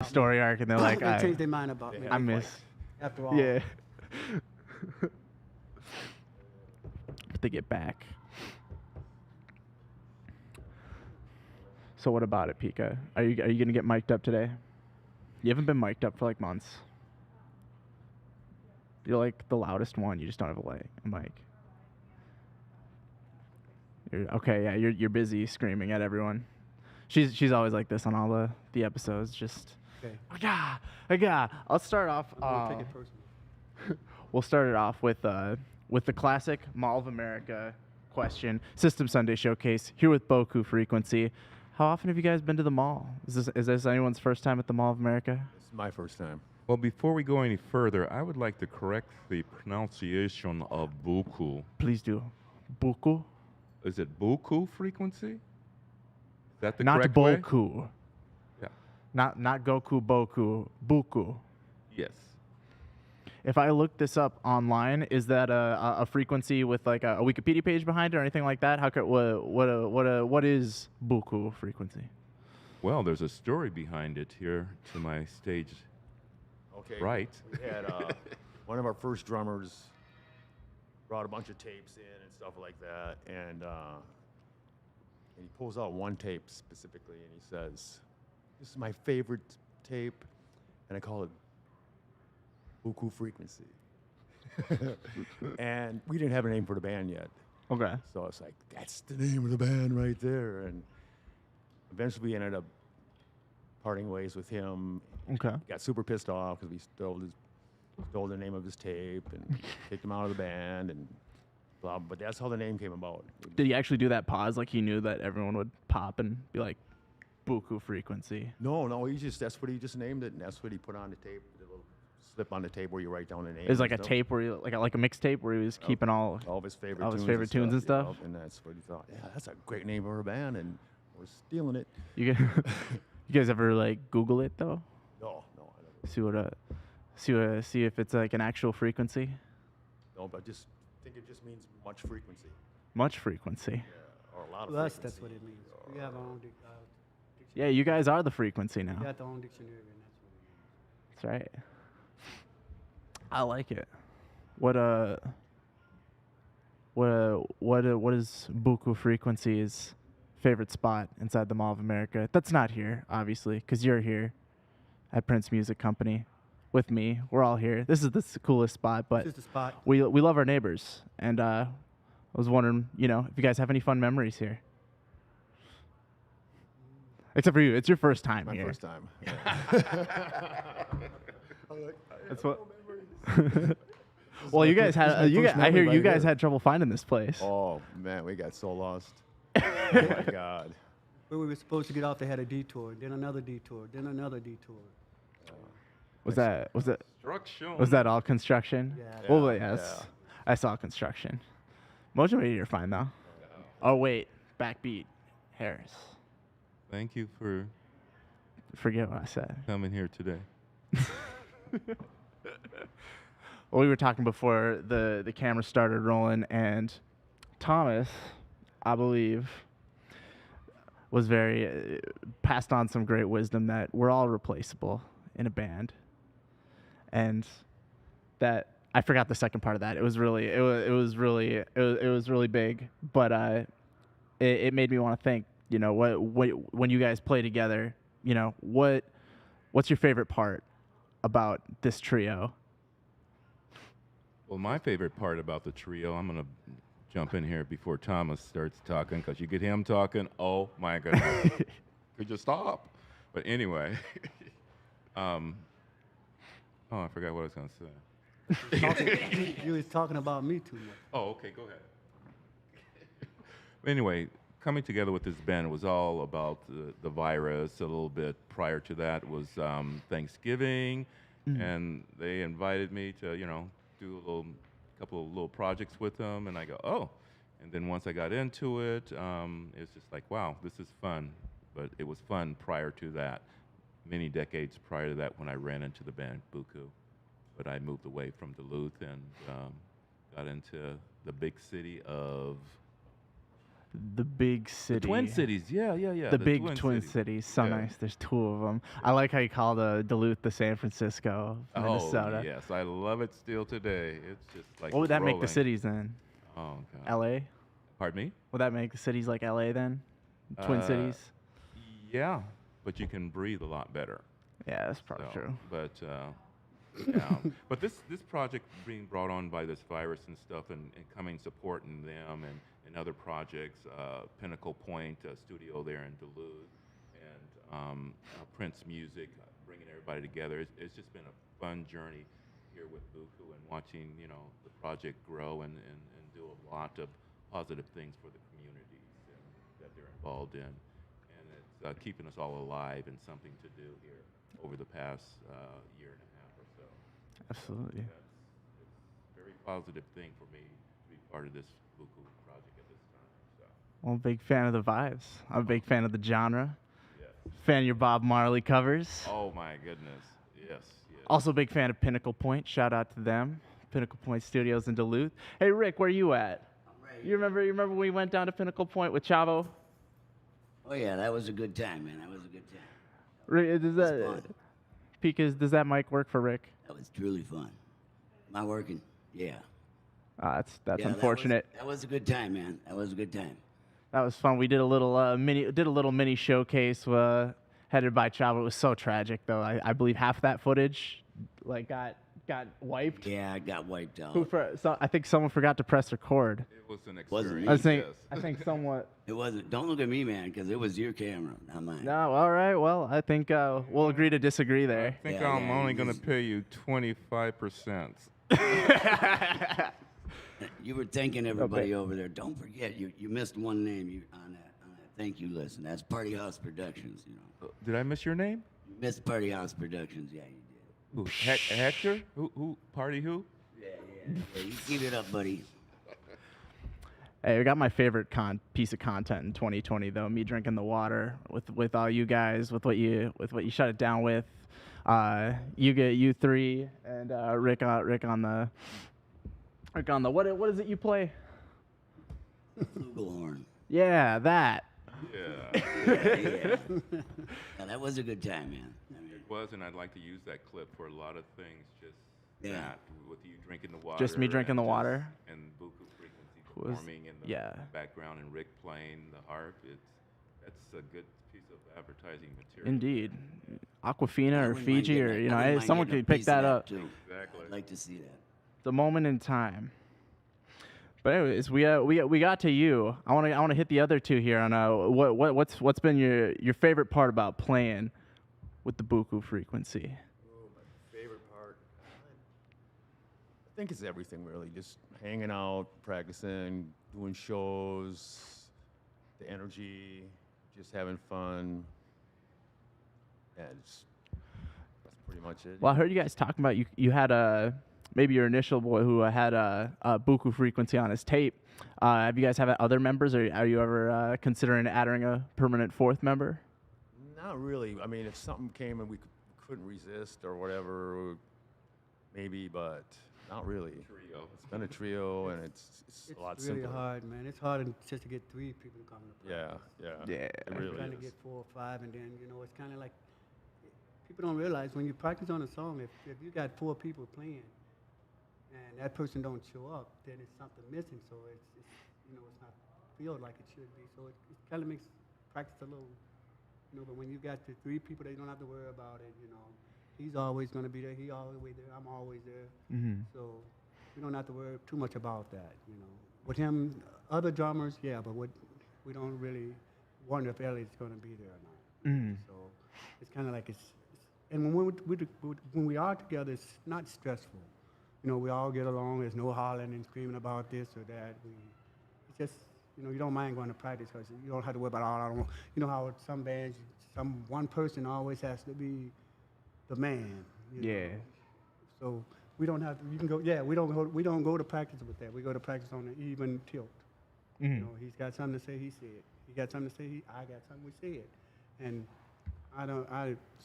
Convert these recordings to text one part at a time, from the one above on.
story arc, and they're like, They changed their mind about me. I miss. After all. Yeah. But they get back. So what about it, Pika? Are you gonna get mic'd up today? You haven't been mic'd up for like months. You're like the loudest one. You just don't have a mic. Okay, yeah, you're busy screaming at everyone. She's always like this on all the episodes. Just Okay. aga. I'll start off. I'm gonna take it personal. We'll start it off with the classic Mall of America question. System Sunday Showcase here with Boku Frequency. How often have you guys been to the mall? Is this anyone's first time at the Mall of America? This is my first time. Well, before we go any further, I would like to correct the pronunciation of Boku. Please do. Boku? Is it Boku frequency? Is that the Not correct way? Boku. Yeah. Not Goku Boku. Boku. Yes. If I look this up online, is that a frequency with like a Wikipedia page behind it or anything like that? How could what is Boku frequency? Well, there's a story behind it here to my stage. Okay. Right. We had one of our first drummers brought a bunch of tapes in and stuff like that, and he pulls out one tape specifically, and he says, "This is my favorite tape," and I call it Boku Frequency. And we didn't have a name for the band yet, Okay. so it's like, that's the name of the band right there. And eventually we ended up parting ways with him. Okay. Got super pissed off because we stole the name of his tape and kicked him out of the band and blah. But that's how the name came about. Did he actually do that pause like he knew that everyone would pop and be like, Boku frequency? No, that's what he just named it, and that's what he put on the tape. The little slip on the tape where you write down the name. It's like a and stuff. tape where you like a mixtape where he was keeping all of his favorite all his tunes favorite tunes and stuff. And that's what he thought. Yeah, that's a great name for a band, and we're stealing it. You guys, you guys ever like Google it though? No, I never. See if it's like an actual frequency. No, but just think it just means much frequency. Much frequency. Yeah, or a lot of To us, frequency. that's what it means. We have our own dictionary. Yeah, you guys are the frequency now. We got our own dictionary, and that's what it means. That's right. I like it. What is Boku Frequency's favorite spot inside the Mall of America? That's not here, obviously, because you're here at Prince Music Company with me. We're all here. This is the coolest spot, but This is the spot. we love our neighbors, and I was wondering, if you guys have any fun memories here. Except for you, it's your first time My here. first time. That's what. Well, you guys had. I hear you guys had trouble finding this place. Oh man, we got so lost. Oh my God. Where we were supposed to get off, they had a detour, then another detour, then another detour. Was that Construction. was that all construction? Yeah. Well, yes, I saw construction. Mojo, you're fine though. Oh wait, backbeat, Harris. Thank you for Forget what I said. coming here today. Well, we were talking before the camera started rolling, and Thomas, I believe, was very passed on some great wisdom that we're all replaceable in a band, and that I forgot the second part of that. It was really big, but it made me want to think. What when you guys play together, what's your favorite part about this trio? Well, my favorite part about the trio, I'm going to jump in here before Thomas starts talking, because you get him talking, oh my goodness. Could you stop? But anyway, I forgot what I was going to say. You was talking about me too much. Oh, okay, go ahead. Anyway, coming together with this band was all about the virus. A little bit prior to that was Thanksgiving, and they invited me to, do a couple of little projects with them, and I go, oh. And then once I got into it, it's just like, wow, this is fun. But it was fun prior to that, many decades prior to that, when I ran into the band Boku. But I moved away from Duluth and got into the big city of the big city. The Twin Cities. Yeah, yeah, yeah. The big Twin Cities. Cities. So Yeah. nice. There's two of them. I like how you call the Duluth the San Francisco, of Minnesota. Oh, yes. I love it still today. It's just like What would that make the rolling. cities then? Oh, God. L.A. Pardon me? Would that make the cities like L.A. then? Twin Uh, Cities. Yeah, but you can breathe a lot better. Yeah, that's probably So, true. But yeah, but this project being brought on by this virus and stuff, and coming supporting them and other projects, Pinnacle Point studio there in Duluth, and Prince Music, bringing everybody together. It's just been a fun journey here with Boku and watching the project grow and do a lot of positive things for the communities that they're involved in, and it's keeping us all alive and something to do here over the past year and a half or so. Absolutely. It's a very positive thing for me to be part of this Boku project at this time. So, Well, I'm a big fan of the vibes. I'm a big fan of the genre. yes. Fan of your Bob Marley covers. Oh my goodness. Yes. Yes. Also, big fan of Pinnacle Point. Shout out to them. Pinnacle Point Studios in Duluth. Hey, Rick, where you at? I'm right. You remember when we went down to Pinnacle Point with Chavo? Oh yeah, that was a good time, man. That was a good time. Rick, does was that fun. does that mic work for Rick? That was truly fun. Am I working? Yeah. That's Yeah, unfortunate. That was a good time, man. That was a good time. That was fun. We did a little mini showcase headed by Chavo. It was so tragic though. I believe half of that footage got wiped. Yeah, I got wiped out. I think someone forgot to press record. It was an Wasn't experience. me. I think somewhat. It wasn't. Don't look at me, man, because it was your camera, not mine. No, all right. Well, I think we'll agree to disagree there. I think Yeah, I'm yeah, only you going to just- pay you 25%. You were thanking everybody over there. Don't forget, you missed one name on that thank you list, and that's Party House Productions. You know, Did I miss your name? you missed Party House Productions. Yeah, you Who? Hector? Who? Party who? did. Yeah. You keep it up, buddy. Hey, I got my favorite piece of content in 2020 though. Me drinking the water with all you guys, with what you shut it down with. You three and Rick on the what is it you play? Flugelhorn. Yeah, that. Yeah. Yeah. Yeah, that was a good time, man. I mean, It was, and I'd like to use that clip for a lot of things. Just Yeah. that, with you drinking the water. Just me drinking the and water? And Boku Frequency Was- performing in the yeah. background and Rick playing the harp. That's a good piece of advertising material. Indeed. Aquafina I or wouldn't mind Fiji getting or a- I wouldn't mind someone getting a could pick piece of that up. too. Exactly. I'd like to see that. It's a moment in time. But anyways, we got to you. I want to hit the other two here on what's been your favorite part about playing with the Boku Frequency. Oh, my favorite part. I think it's everything really. Just hanging out, practicing, doing shows, the energy, just having fun. Yeah, that's pretty much it. Well, I heard you guys talking about you had maybe your initial boy who had a Boku Frequency on his tape. Have you guys have other members, or are you ever considering adding a permanent fourth member? Not really. I mean, if something came and we couldn't resist or whatever, maybe, but not really. Trio. It's been a trio, and it's a lot really simpler. hard, man. It's hard just to get 3 people to come to play. Yeah. Yeah. It really Trying to is. get 4 or 5, and then it's kind of like people don't realize when you practice on a song, if you got 4 people playing, and that person don't show up, then it's something missing. So it's not feel like it should be. So it kind of makes practice a little, But when you got the 3 people, they don't have to worry about it. He's always going to be there. He always there. I'm always there. Mm-hmm. So we don't have to worry too much about that. With him, other drummers, yeah, but we don't really wonder if Elliot's going to be there or not. Mm-hmm. So it's kind of like and when we are together, it's not stressful. We all get along. There's no hollering and screaming about this or that. It's just, you don't mind going to practice because you don't have to worry about all. I don't know. You know how some bands, one person always has to be the man. Yeah. So we don't have to. You can go. Yeah, we don't go to practice with that. We go to practice on an even tilt. Mm-hmm. He's got something to say. He said. He got something to say. I got something. We said. And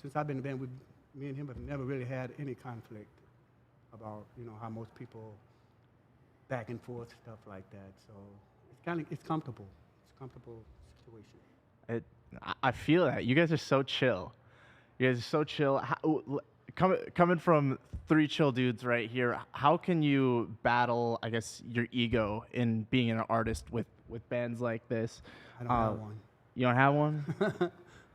since I've been in the band, me and him have never really had any conflict about how most people back and forth stuff like that. So it's comfortable. It's comfortable situation. It, I feel that. You guys are so chill. You guys are so chill. Coming from three chill dudes right here, how can you battle, I guess, your ego in being an artist with bands like this? I don't have one. You don't have one?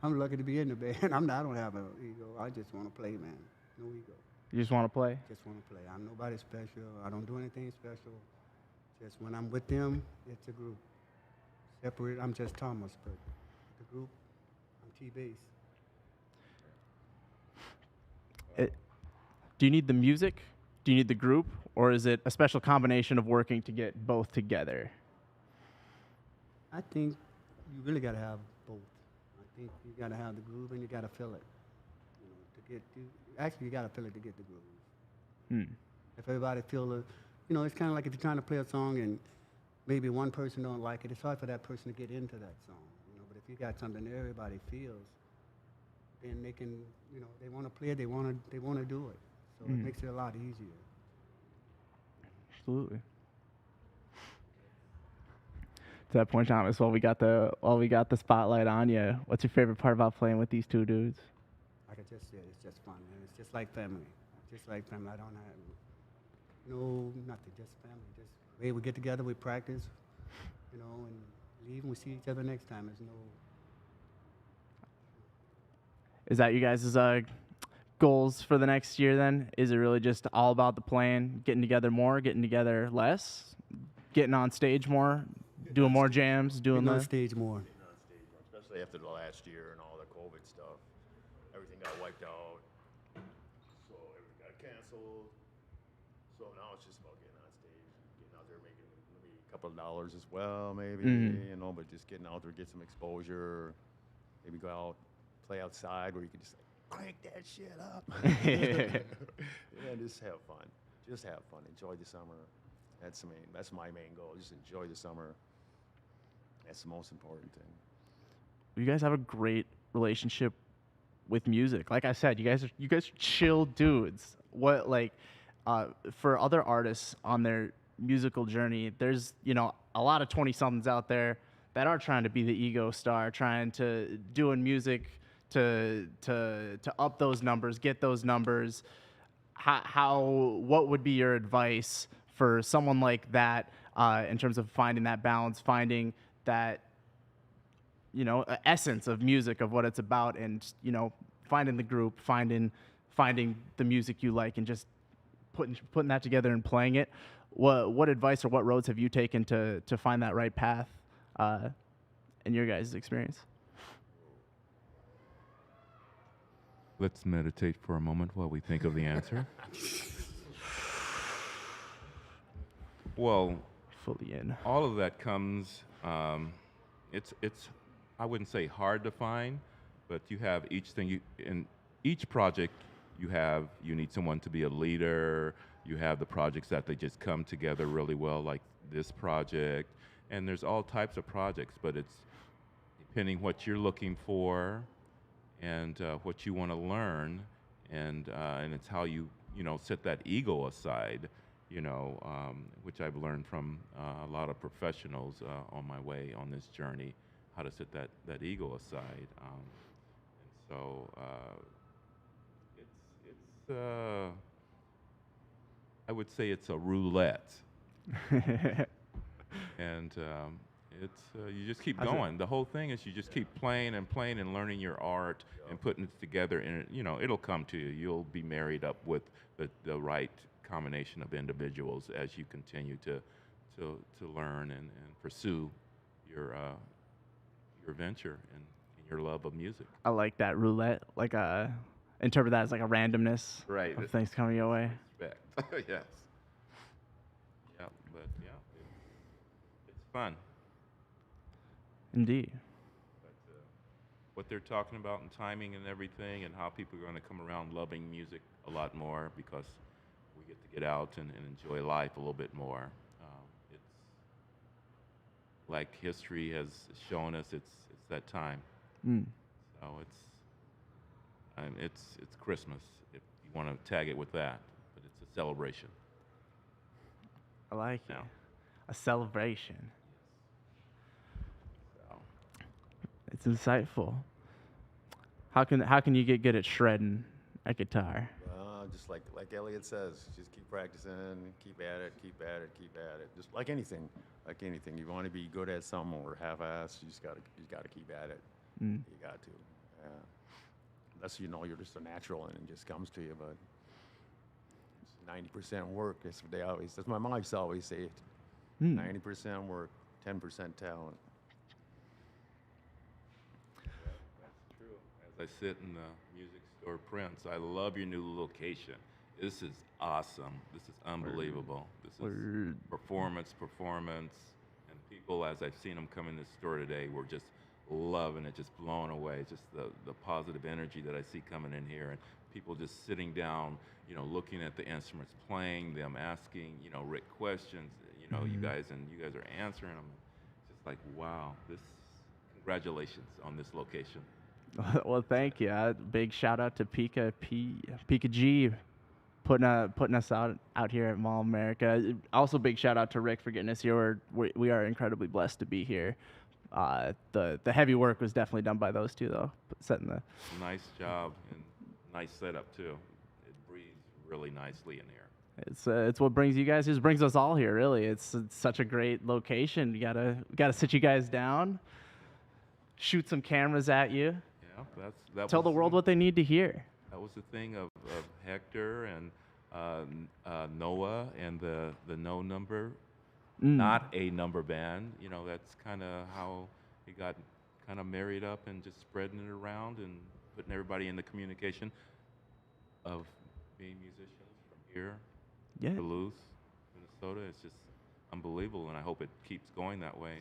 I'm lucky to be in the band. I don't have an ego. I just want to play, man. No ego. You just want to play? Just want to play. I'm nobody special. I don't do anything special. Just when I'm with them, it's a group. Separate, I'm just Thomas, but the group, I'm T-Bass. Do you need the music? Do you need the group? Or is it a special combination of working to get both together? I think you really got to have both. I think you got to have the groove and you got to feel it. Actually, you got to feel it to get the groove. If everybody feel the, it's kind of like if you're trying to play a song and maybe one person don't like it, it's hard for that person to get into that song. But if you got something that everybody feels, then they can, they want to play it, they want to do it. So it makes it a lot easier. Absolutely. To that point, Thomas, while we got the spotlight on you, what's your favorite part about playing with these two dudes? Like I just said, it's just fun, and it's just like family. Just like family. I don't have nothing, just family. Just hey, we get together, we practice, and leave, and we see each other next time. There's no. Is that you guys' goals for the next year then? Is it really just all about the playing, getting together more, getting together less, getting on stage more, doing more jams, doing Getting on the stage more. Especially after the last year and all the COVID stuff. Everything got wiped out. So everything got canceled. So now it's just about getting on stage, getting out there making maybe a couple of dollars as well, maybe, but just getting out there, get some exposure. Maybe go out, play outside where you can just crank that shit up. Just have fun. Just have fun. Enjoy the summer. That's my main goal. Just enjoy the summer. That's the most important thing. You guys have a great relationship with music. Like I said, you guys are chill dudes. For other artists on their musical journey, there's a lot of 20-somethings out there that are trying to be the ego star, trying to doing music to up those numbers, get those numbers. What would be your advice for someone like that in terms of finding that balance, finding that essence of music, of what it's about, and finding the group, finding the music you like, and just putting that together and playing it? What advice or what roads have you taken to find that right path in your guys' experience? Let's meditate for a moment while we think of the answer. Well, Fully in. all of that comes. It's I wouldn't say hard to find, but you have each thing in each project. You need someone to be a leader. You have the projects that they just come together really well, like this project. And there's all types of projects, but it's depending what you're looking for and what you want to learn, and it's how you set that ego aside, which I've learned from a lot of professionals on my way on this journey, how to set that ego aside. And so it's I would say it's a roulette. And it's you just keep going. The whole thing is you just keep playing and playing and learning your art and putting it together, and it'll come to you. You'll be married up with the right combination of individuals as you continue to learn and pursue your venture and your love of music. I like that roulette. Interpret that as like a randomness of things coming your way. Respect. Yes. Yeah, but yeah, it's fun. Indeed. But what they're talking about and timing and everything, and how people are going to come around loving music a lot more because we get to get out and enjoy life a little bit more. It's like history has shown us. It's that time. So it's Christmas if you want to tag it with that, but it's a celebration. I like it. A celebration. It's insightful. How can you get good at shredding a guitar? Just like Elliot says, just keep practicing, keep at it, keep at it, keep at it. Just like anything, You want to be good at something or half-assed, you gotta keep at it. Mm. You got to. Yeah. Unless you know you're just a natural and it just comes to you, but it's 90% work. That's what that's my mom used to always say it. 90% work, 10% talent. That's true. As I sit in the music store, Prince, I love your new location. This is awesome. This is unbelievable. This is Word. performance, and people, as I've seen them come in the store today, were just loving it, just blown away. Just the positive energy that I see coming in here, and people just sitting down, looking at the instruments, playing them, asking, Rick questions. You guys are answering them. It's just like, wow. Congratulations on this location. Well, thank you. Big shout out to Pika G, putting us out here at Mall of America. Also, big shout out to Rick for getting us here. We are incredibly blessed to be here. The heavy work was definitely done by those two, though. Setting the Nice job and nice setup too. It breathes really nicely in here. It's what brings you guys. Just brings us all here. Really, it's such a great location. You gotta sit you guys down, shoot some cameras at you. Yeah, that Tell was the world what they need to hear. That was the thing of Hector and Noah and the No Number, not a number band. That's kind of how he got kind of married up and just spreading it around and putting everybody in the communication of being musicians from here, Yeah. Duluth, Minnesota. It's just unbelievable, and I hope it keeps going that way.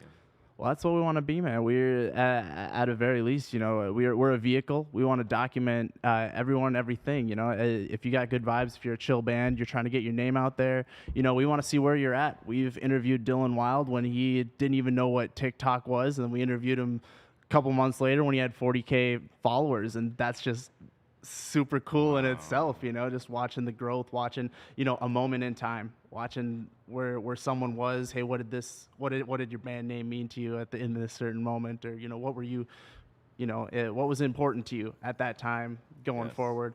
Well, that's what we want to be, man. We're at a very least, we're a vehicle. We want to document everyone, everything. If you got good vibes, if you're a chill band, you're trying to get your name out there. We want to see where you're at. We've interviewed Dylan Wild when he didn't even know what TikTok was, and then we interviewed him a couple months later when he had 40K followers, and that's just super cool in itself. Just watching the growth, watching a moment in time, watching where someone was. Hey, what did your band name mean to you in this certain moment, or what were you, what was important to you at that time going forward.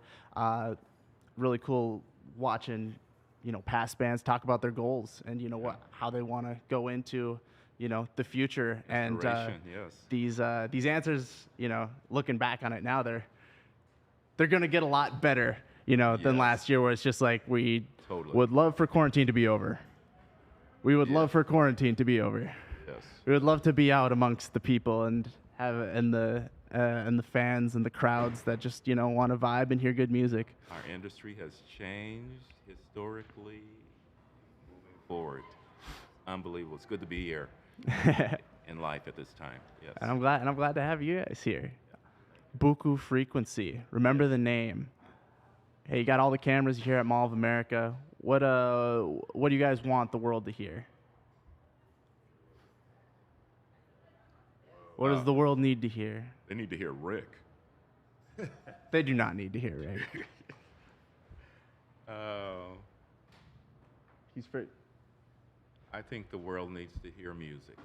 Really cool watching past bands talk about their goals and how they want to go into the future. And these answers, looking back on it now, they're going to get a lot better, than last year, where it's just like, we would love for quarantine to be over. We would love for quarantine to be over. Yes. We would love to be out amongst the people and have and the fans and the crowds that just want to vibe and hear good music. Our industry has changed historically, moving forward. Unbelievable. It's good to be here in life at this time. Yes. And I'm glad to have you guys here. Boku Frequency. Remember the name. Hey, you got all the cameras here at Mall of America. What do you guys want the world to hear? What does the world need to hear? They need to hear Rick. They do not need to hear Rick. He's for. I think the world needs to hear music.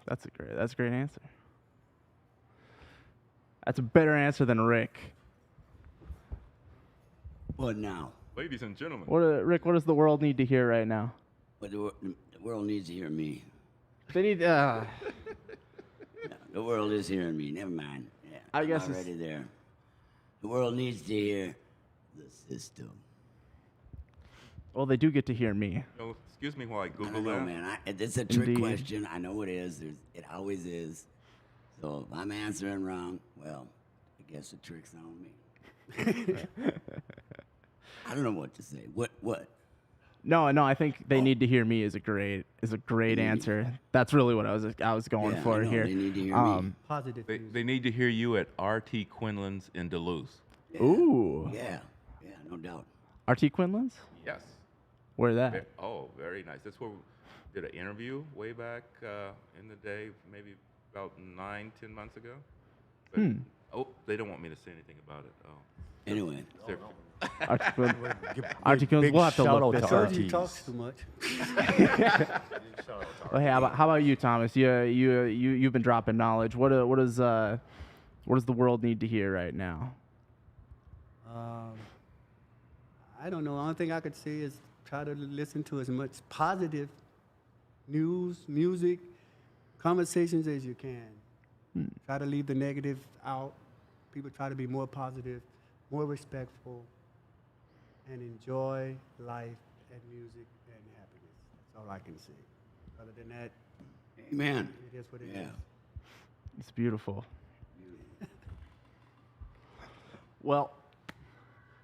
That's a great answer. That's a better answer than Rick. What now? Ladies and gentlemen. Rick, what does the world need to hear right now? But the world needs to hear me. They need. Yeah, the world is hearing me. Never mind. Yeah, I guess I'm already there. The world needs to hear the system. Well, they do get to hear me. Excuse me while I I Google don't know, that. man. It's a trick Indeed. question. I know it is. It always is. So if I'm answering wrong, well, I guess the trick's on me. I don't know what to say. What? No. I think they need to hear me is a great answer. That's really what I was going for I know, here. They need to hear me. Positive. They need to hear you at RT Quinlan's in Duluth. Yeah. Ooh. Yeah, no doubt. RT Quinlan's? Yes. Where that? Oh, very nice. That's where we did an interview way back in the day, maybe about 9-10 months ago. But, they don't want me to say anything about it. Oh. Anyway. Articulans, we'll have to shout look out this to up. Told you he RTs. talks too much. Well, hey, how about you, Thomas? You've been dropping knowledge. What does the world need to hear right now? I don't know. The only thing I could say is try to listen to as much positive news, music, conversations as you can. Try to leave the negative out. People try to be more positive, more respectful, and enjoy life and music and happiness. That's all I can say. Other than that, Amen. it is what it is. Yeah. It's beautiful. Well,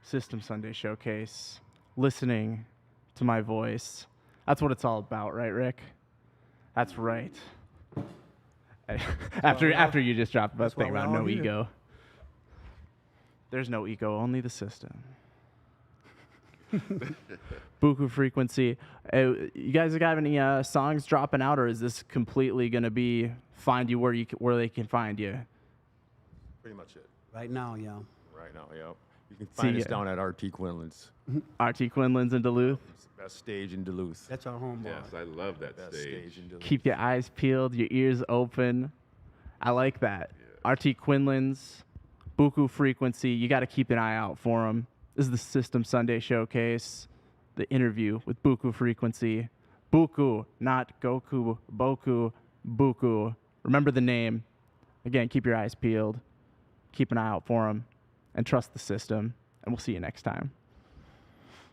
System Sunday Showcase, listening to my voice. That's what it's all about, right, Rick? That's right. After you just dropped about That's why thing we're about all no here. ego. There's no ego, only the system. Boku Frequency. You guys got any songs dropping out, or is this completely going to be find you where they can find you? Pretty much it. Right now, yeah. Right now, yep. You can find us ya. down at RT Quinlan's. RT Quinlan's in Duluth. It's the best stage in Duluth. That's our home bar. Yes, I love that Best stage. stage in Duluth. Keep your eyes peeled, your ears open. I like that. RT Quinlan's, Boku Frequency. You got to keep an eye out for them. This is the System Sunday Showcase, the interview with Boku Frequency. Boku, not Goku, Boku, Boku. Remember the name. Again, keep your eyes peeled. Keep an eye out for them. And trust the system. And we'll see you next time.